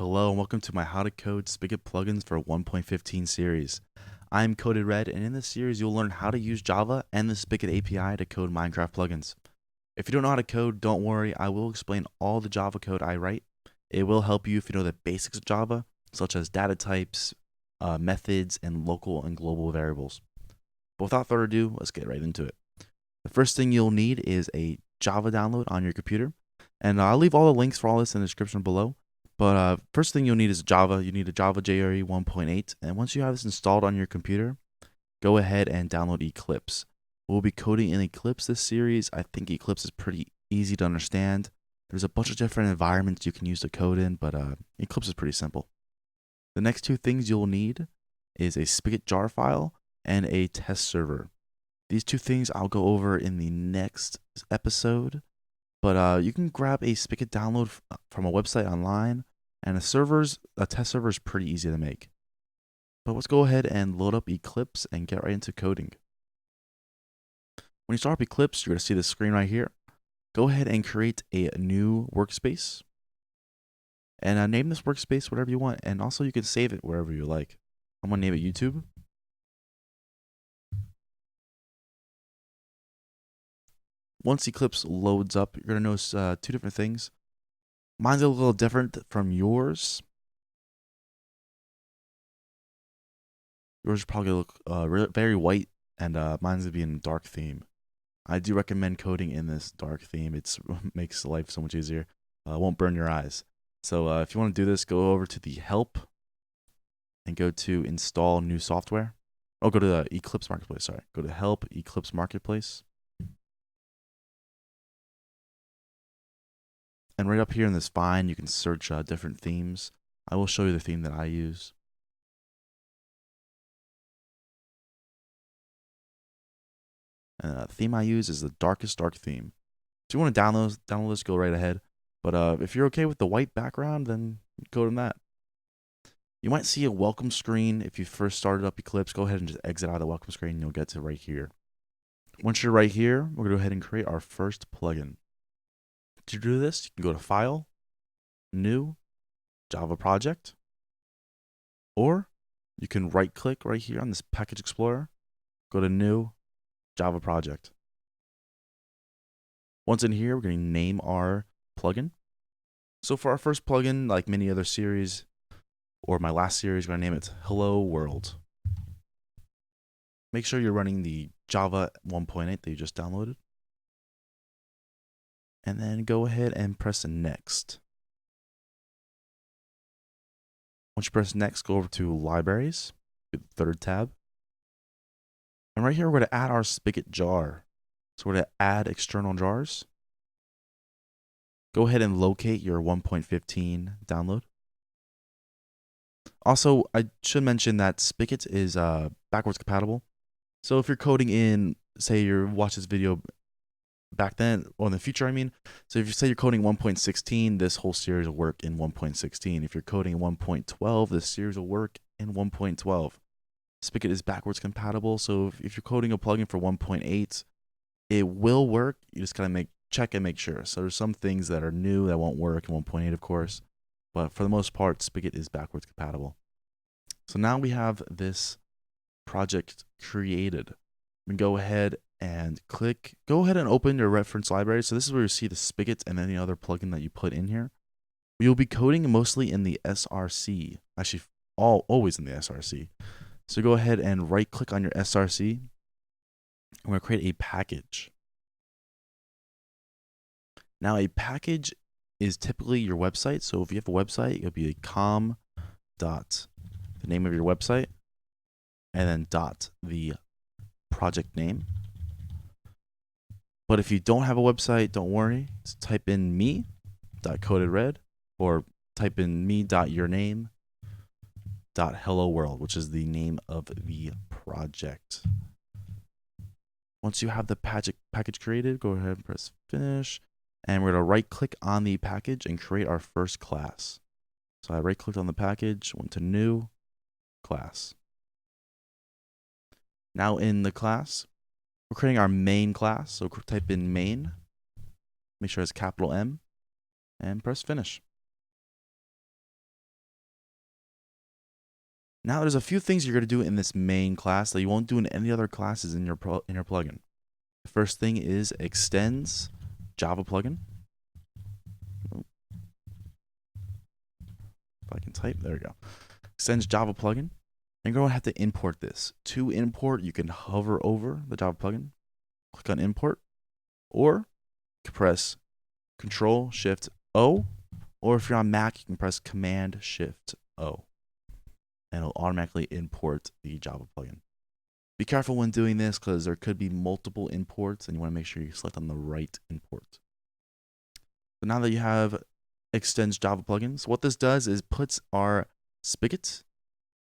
Hello and welcome to my How to Code Spigot plugins for 1.15 series. I'm Coded Red, and in this series you'll learn how to use Java and the Spigot API to code Minecraft plugins. If you don't know how to code, don't worry, I will explain all the Java code I write. It will help you if you know the basics of Java, such as data types, methods, and local and global variables. But without further ado, let's get right into it. The first thing you'll need is a Java download on your computer, and I'll leave all the links for all this in the description below. But first thing you'll need is Java. You need a Java JRE 1.8, and once you have this installed on your computer, go ahead and download Eclipse. We'll be coding in Eclipse this series. I think Eclipse is pretty easy to understand. There's a bunch of different environments you can use to code in, but Eclipse is pretty simple. The next two things you'll need is a Spigot jar file and a test server. These two things I'll go over in the next episode. But you can grab a Spigot download from a website online, and a test server is pretty easy to make. But let's go ahead and load up Eclipse and get right into coding. When you start up Eclipse, you're going to see the screen right here. Go ahead and create a new workspace. And name this workspace whatever you want, and also you can save it wherever you like. I'm going to name it YouTube. Once Eclipse loads up, you're going to notice two different things. Mine's a little different from yours. Yours probably look very white, and mine's gonna be in dark theme. I do recommend coding in this dark theme. It makes life so much easier. Won't burn your eyes. So if you want to do this, go over to the help and go to install new software. Oh, go to the Eclipse Marketplace. Sorry, go to help Eclipse Marketplace. And right up here in this find, you can search different themes. I will show you the theme that I use. And the theme I use is the darkest dark theme. If you want to download this, go right ahead. But if you're okay with the white background, then go to that. You might see a welcome screen if you first started up Eclipse. Go ahead and just exit out of the welcome screen, and you'll get to right here. Once you're right here, we're going to go ahead and create our first plugin. To do this, you can go to File, New, Java Project, or you can right-click right here on this Package Explorer, go to New, Java Project. Once in here, we're going to name our plugin. So for our first plugin, like many other series, or my last series, we're going to name it Hello World. Make sure you're running the Java 1.8 that you just downloaded. And then go ahead and press Next. Once you press Next, go over to Libraries, the third tab. And right here, we're going to add our Spigot jar. So we're going to add external jars. Go ahead and locate your 1.15 download. Also, I should mention that Spigot is backwards compatible. So if you're coding in, say you watch this video back then, or in the future, I mean. So if you say you're coding 1.16, this whole series will work in 1.16. If you're coding 1.12, this series will work in 1.12. Spigot is backwards compatible, so if you're coding a plugin for 1.8, it will work. You just gotta check and make sure. So there's some things that are new that won't work in 1.8, of course, but for the most part, Spigot is backwards compatible. So now we have this project created. We can go ahead and go ahead and open your reference library. So this is where you see the Spigot and any other plugin that you put in here. You'll be coding mostly in the SRC, actually always in the SRC. So go ahead and right click on your SRC. I'm going to create a package. Now a package is typically your website. So if you have a website, it'll be a com dot the name of your website and then dot the project name. But if you don't have a website, don't worry. Just type in me.codedred or type in me.yourname.helloworld, which is the name of the project. Once you have the package created, go ahead and press finish. And we're going to right click on the package and create our first class. So I right clicked on the package, went to new class. Now in the class, we're creating our main class. So type in main, make sure it's capital M, and press finish. Now there's a few things you're going to do in this main class that you won't do in any other classes in your plugin. The first thing is extends Java plugin. If I can type, there we go. Extends Java plugin. And you're going to have to import this. To import, you can hover over the Java plugin, click on import, or you can press Control Shift O, or if you're on Mac, you can press Command Shift O, and it'll automatically import the Java plugin. Be careful when doing this because there could be multiple imports, and you want to make sure you select on the right import. So now that you have extends Java plugins, what this does is puts our Spigot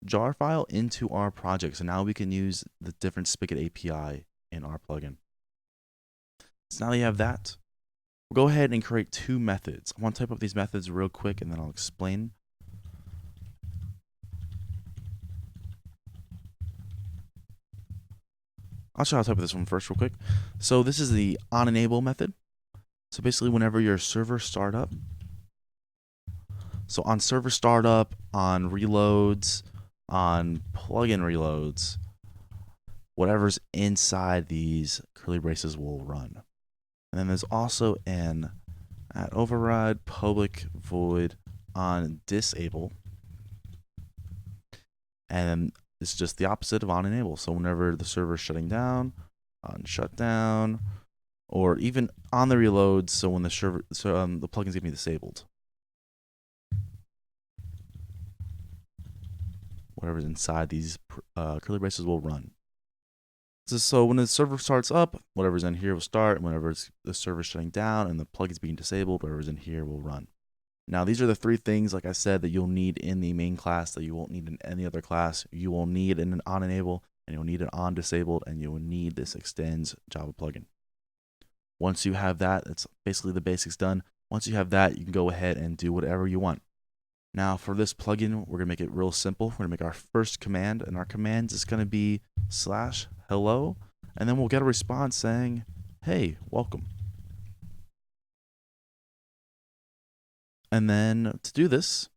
jar file into our project. So now we can use the different Spigot API in our plugin. So now that you have that, we'll go ahead and create two methods. I want to type up these methods real quick and then I'll explain. I'll show you how to type this one first real quick. So this is the onEnable method. So basically whenever your server startup, so on server startup, on reloads, on plugin reloads, whatever's inside these curly braces will run. And then there's also an @override public void on disable. And it's just the opposite of onEnable. So whenever the server is shutting down, on shutdown, or even on the reload, so when the server, the plugin's gonna be disabled. Whatever's inside these curly braces will run. So when the server starts up, whatever's in here will start. And whenever the server's shutting down and the plugin's being disabled, whatever's in here will run. Now, these are the three things, like I said, that you'll need in the main class that you won't need in any other class. You will need an onEnable, and you'll need an onDisabled, and you will need this extends Java plugin. Once you have that, that's basically the basics done. Once you have that, you can go ahead and do whatever you want. Now, for this plugin, we're going to make it real simple. We're going to make our first command, and our command is going to be /hello, and then we'll get a response saying, hey, welcome. And then to do this,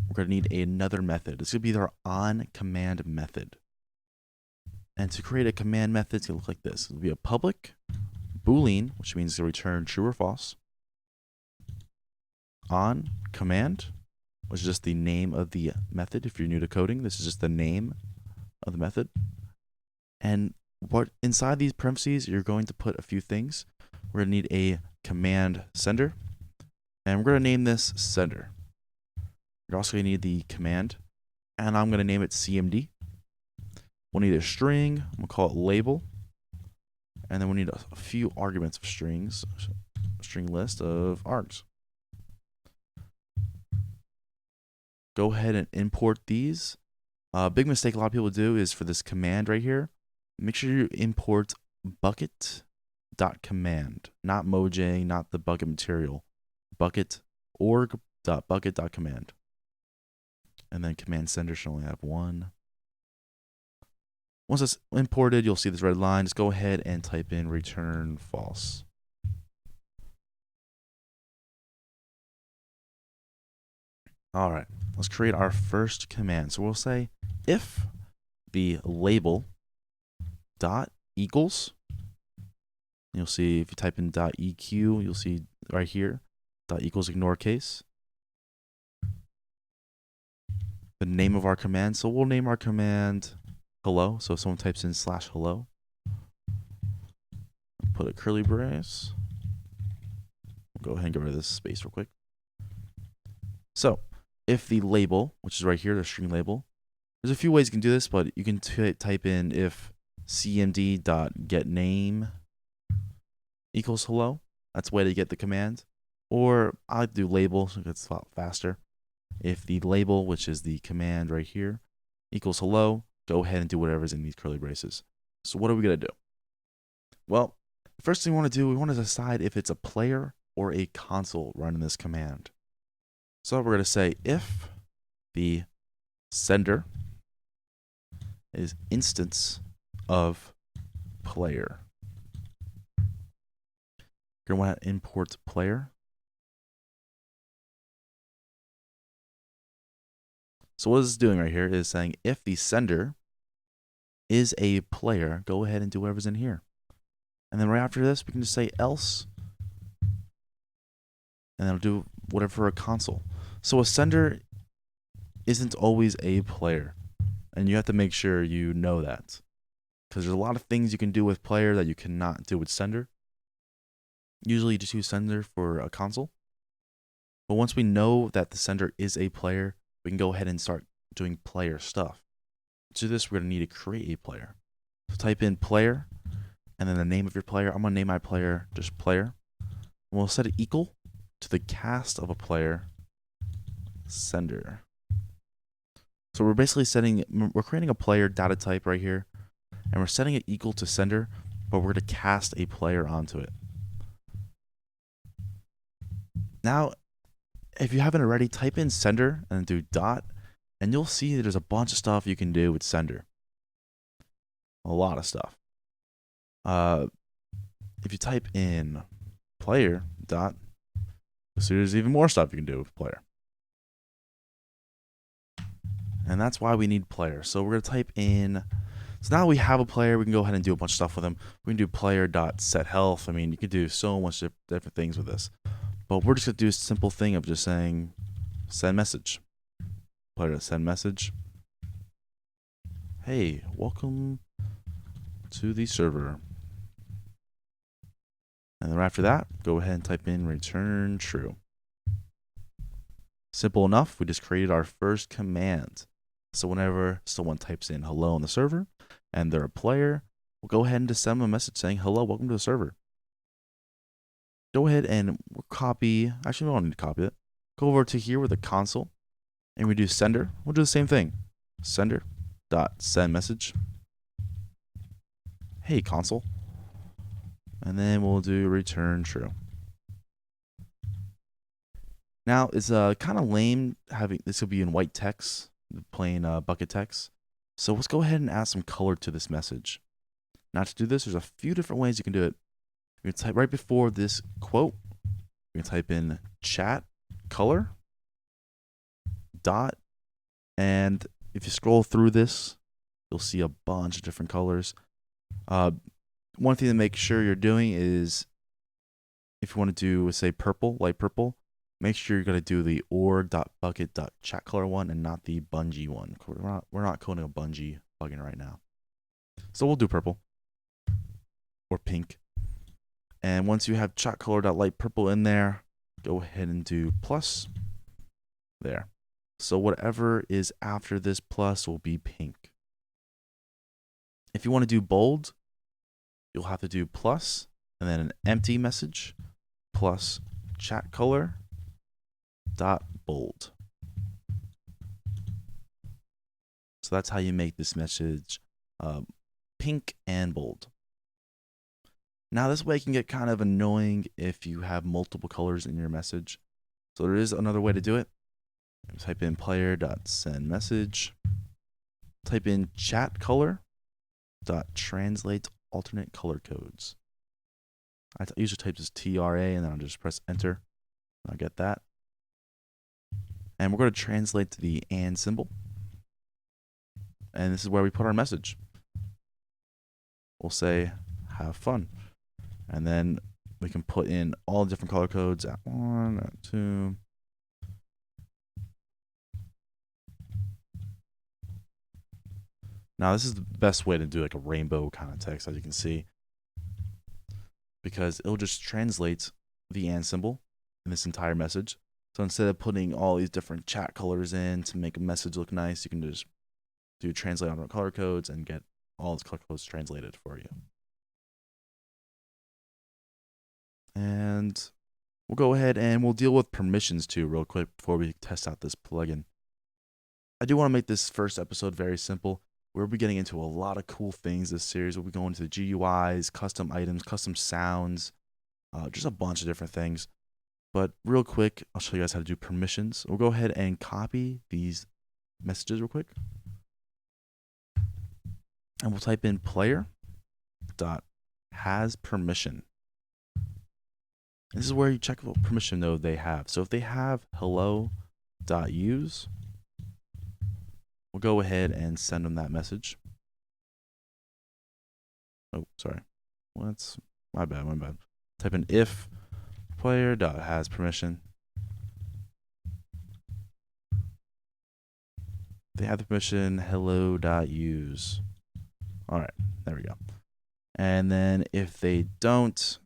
we're going to need another method. It's going to be our onCommand method. And to create a command method, it's going to look like this. It'll be a public Boolean, which means to return true or false. onCommand, which is just the name of the method. If you're new to coding, this is just the name of the method. And what inside these parentheses, you're going to put a few things. We're going to need a command sender, and we're going to name this sender. You're also going to need the command, and I'm going to name it CMD. We'll need a string. I'm going to call it label, and then we'll need a few arguments of strings, a string list of args. Go ahead and import these. A big mistake a lot of people do is for this command right here, make sure you import bucket.command, not Mojang, not the bucket material. Bucket org.bucket.command. And then command sender should only have one. Once it's imported, you'll see this red line. Just go ahead and type in return false. All right, let's create our first command. So we'll say if the label dot equals, you'll see if you type in .eq, you'll see right here, dot equals ignore case. The name of our command. So we'll name our command hello. So if someone types in /hello, put a curly brace. We'll go ahead and get rid of this space real quick. So if the label, which is right here, the string label, there's a few ways you can do this, but you can type in if cmd.getName equals hello. That's a way to get the command. Or I like to do label, so it's a lot faster. If the label, which is the command right here, equals hello, go ahead and do whatever's in these curly braces. So what are we going to do? Well, the first thing we want to do, we want to decide if it's a player or a console running this command. So we're going to say if the sender is instance of player. You're going to want to import player. So what this is doing right here is saying if the sender is a player, go ahead and do whatever's in here. And then right after this, we can just say else, and it'll do whatever for a console. So a sender isn't always a player, and you have to make sure you know that, because there's a lot of things you can do with player that you cannot do with sender. Usually you just use sender for a console. But once we know that the sender is a player, we can go ahead and start doing player stuff. To do this, we're going to need to create a player. So type in player, and then the name of your player. I'm going to name my player just player. And we'll set it equal to the cast of a player sender. So we're basically we're creating a player data type right here, and we're setting it equal to sender, but we're going to cast a player onto it. Now, if you haven't already, type in sender and do dot, and you'll see that there's a bunch of stuff you can do with sender. A lot of stuff. If you type in player dot, you'll see there's even more stuff you can do with player. And that's why we need player. So we're going to type in, so now we have a player, we can go ahead and do a bunch of stuff with him. We can do player dot set health. I mean, you could do so much different things with this. But we're just going to do a simple thing of just saying send message. Player dot send message. Hey, welcome to the server. And then after that, go ahead and type in return true. Simple enough. We just created our first command. So whenever someone types in hello on the server and they're a player, we'll go ahead and just send them a message saying hello, welcome to the server. Go ahead and copy. Actually, we don't need to copy it. Go over to here with the console, and we do sender. We'll do the same thing. Sender dot send message. Hey, console. And then we'll do return true. Now, it's kind of lame having this will be in white text, plain bucket text. So let's go ahead and add some color to this message. Now, to do this, there's a few different ways you can do it. You're going to type right before this quote, you're going to type in chat color dot, and if you scroll through this, you'll see a bunch of different colors. One thing to make sure you're doing is, if you want to do, say, purple, light purple, make sure you're going to do the org.bucket.chat color one and not the Bungie one. We're not coding a Bungie plugin right now. So we'll do purple or pink. And once you have chat color.light purple in there, go ahead and do plus there. So whatever is after this plus will be pink. If you want to do bold, you'll have to do plus and then an empty message plus chat color dot bold. So that's how you make this message pink and bold. Now this way can get kind of annoying if you have multiple colors in your message. So there is another way to do it. Type in player.sendMessage. Type in chat color.translate alternate color codes. I usually type this TRA and then I'll just press enter. I'll get that. And we're going to translate to the and symbol. And this is where we put our message. We'll say have fun. And then we can put in all the different color codes at 1, at 2. Now this is the best way to do like a rainbow kind of text, as you can see, because it'll just translate the and symbol in this entire message. So instead of putting all these different chat colors in to make a message look nice, you can just do translate on color codes and get all those color codes translated for you. And we'll go ahead and we'll deal with permissions too real quick before we test out this plugin. I do want to make this first episode very simple. We'll be getting into a lot of cool things this series. We'll be going to the GUIs, custom items, custom sounds, just a bunch of different things. But real quick, I'll show you guys how to do permissions. We'll go ahead and copy these messages real quick. And we'll type in player.hasPermission. This is where you check what permission node they have. So if they have hello.use, we'll go ahead and send them that message. Oh, sorry. What's my bad, my bad. Type in if player dot has permission. They have the permission hello dot use. All right, there we go. And then if they don't,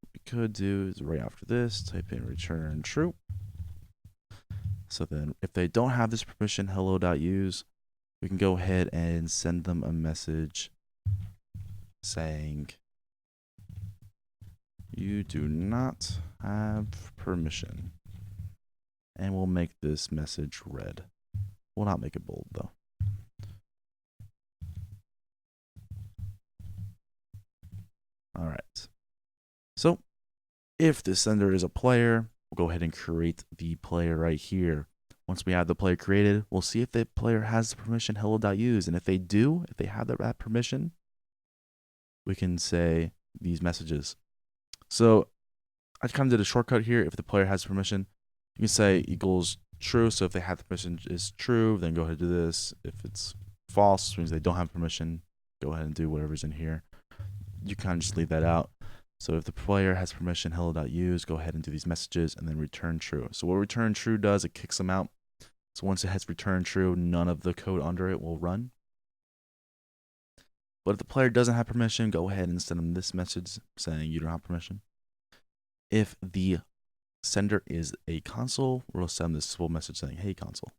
what we could do is right after this, type in return true. So then if they don't have this permission hello dot use, we can go ahead and send them a message saying you do not have permission. And we'll make this message red. We'll not make it bold though. All right. So if the sender is a player, we'll go ahead and create the player right here. Once we have the player created, we'll see if the player has the permission hello.use. And if they do, if they have that permission, we can say these messages. So I kind of did a shortcut here. If the player has permission, you can say equals true. So if they have the permission is true, then go ahead and do this. If it's false, which means they don't have permission, go ahead and do whatever's in here. You kind of just leave that out. So if the player has permission hello.use, go ahead and do these messages and then return true. So what return true does, it kicks them out. So once it has return true, none of the code under it will run. But if the player doesn't have permission, go ahead and send them this message saying you don't have permission. If the sender is a console, we'll send this simple message saying, hey console.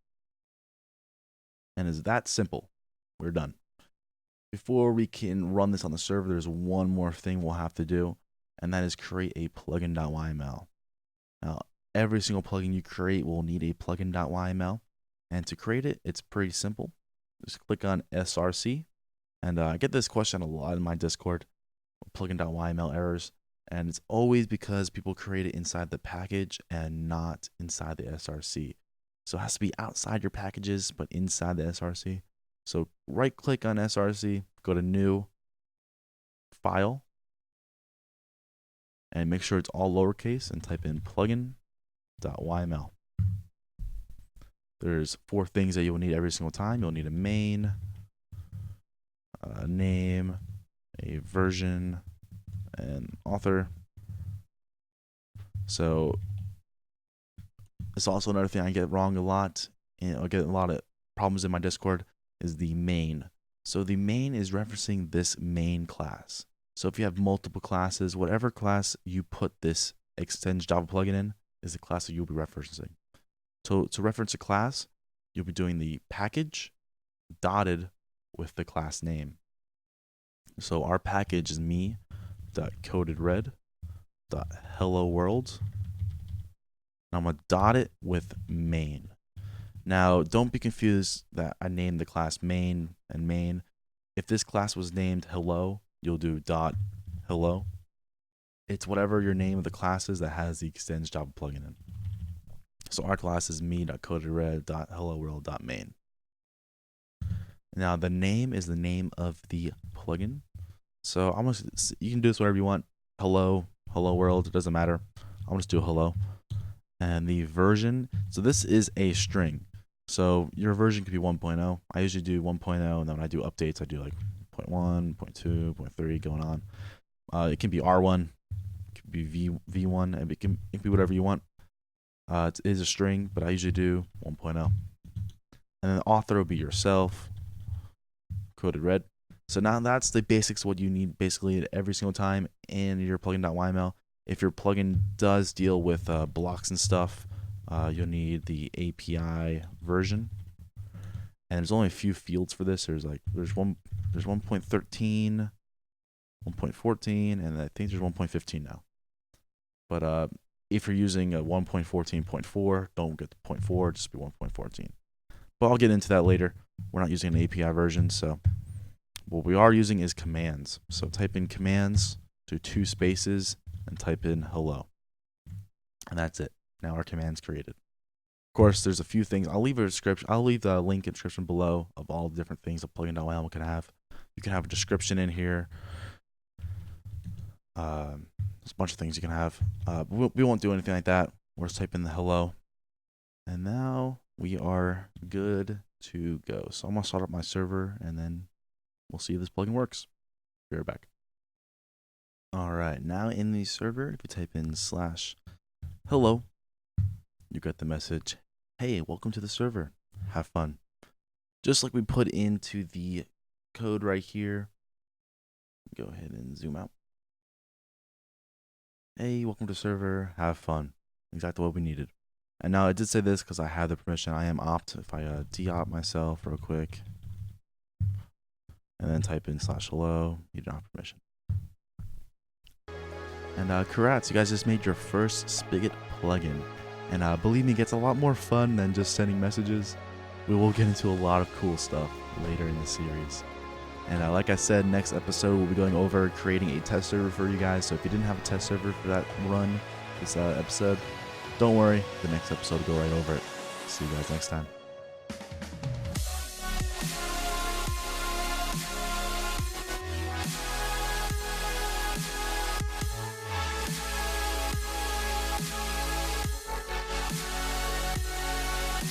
And it's that simple. We're done. Before we can run this on the server, there's one more thing we'll have to do, and that is create a plugin.yml. Now, every single plugin you create will need a plugin.yml, and to create it, it's pretty simple. Just click on src, and I get this question a lot in my Discord, plugin.yml errors, and it's always because people create it inside the package and not inside the src. So it has to be outside your packages, but inside the src. So right click on src, go to new, file, and make sure it's all lowercase and type in plugin.yml. There's 4 things that you'll need every single time. You'll need a main, a name, a version, and author. So it's also another thing I get wrong a lot, and I get a lot of problems in my Discord, is the main. So the main is referencing this main class. So if you have multiple classes, whatever class you put this extends Java plugin in is the class that you'll be referencing. So to reference a class, you'll be doing the package dotted with the class name. So our package is me.codedred.helloworld. And I'm going to dot it with main. Now, don't be confused that I named the class main and main. If this class was named hello, you'll do dot hello. It's whatever your name of the class is that has the extends Java plugin in. So our class is me.codedred.helloworld.main. Now, the name is the name of the plugin. So you can do this whatever you want. Hello, hello world, it doesn't matter. I'll just do hello. And the version, so this is a string. So your version could be 1.0. I usually do 1.0, and then when I do updates, I do like 0.1, 0.2, 0.3 going on. It can be R1, it can be V1, and it can be whatever you want. It is a string, but I usually do 1.0. And then the author will be yourself, coded red. So now that's the basics of what you need basically every single time in your plugin.yml. If your plugin does deal with blocks and stuff, you'll need the API version. And there's only a few fields for this. There's 1.13, 1.14, and I think there's 1.15 now. But if you're using a 1.14.4, don't get the 0.4, just be 1.14. But I'll get into that later. We're not using an API version, so what we are using is commands. So type in commands, do 2 spaces, and type in hello. And that's it. Now our command's created. Of course, there's a few things. I'll leave a description. I'll leave the link in the description below of all the different things a plugin.yml can have. You can have a description in here. There's a bunch of things you can have. We won't do anything like that. We'll just type in the hello. And now we are good to go. So I'm gonna start up my server and then we'll see if this plugin works. Be right back. All right, now in the server, if you type in /hello, you get the message, hey, welcome to the server, have fun. Just like we put into the code right here. Go ahead and zoom out. Hey, welcome to server, have fun. Exactly what we needed. And now I did say this because I have the permission. I am opt. If I de-opt myself real quick and then type in /hello, you don't have permission. And congrats, you guys just made your first Spigot plugin. And believe me, it gets a lot more fun than just sending messages. We will get into a lot of cool stuff later in the series. And like I said, next episode we'll be going over creating a test server for you guys. So if you didn't have a test server for that run, this episode, don't worry, the next episode will go right over it. See you guys next time.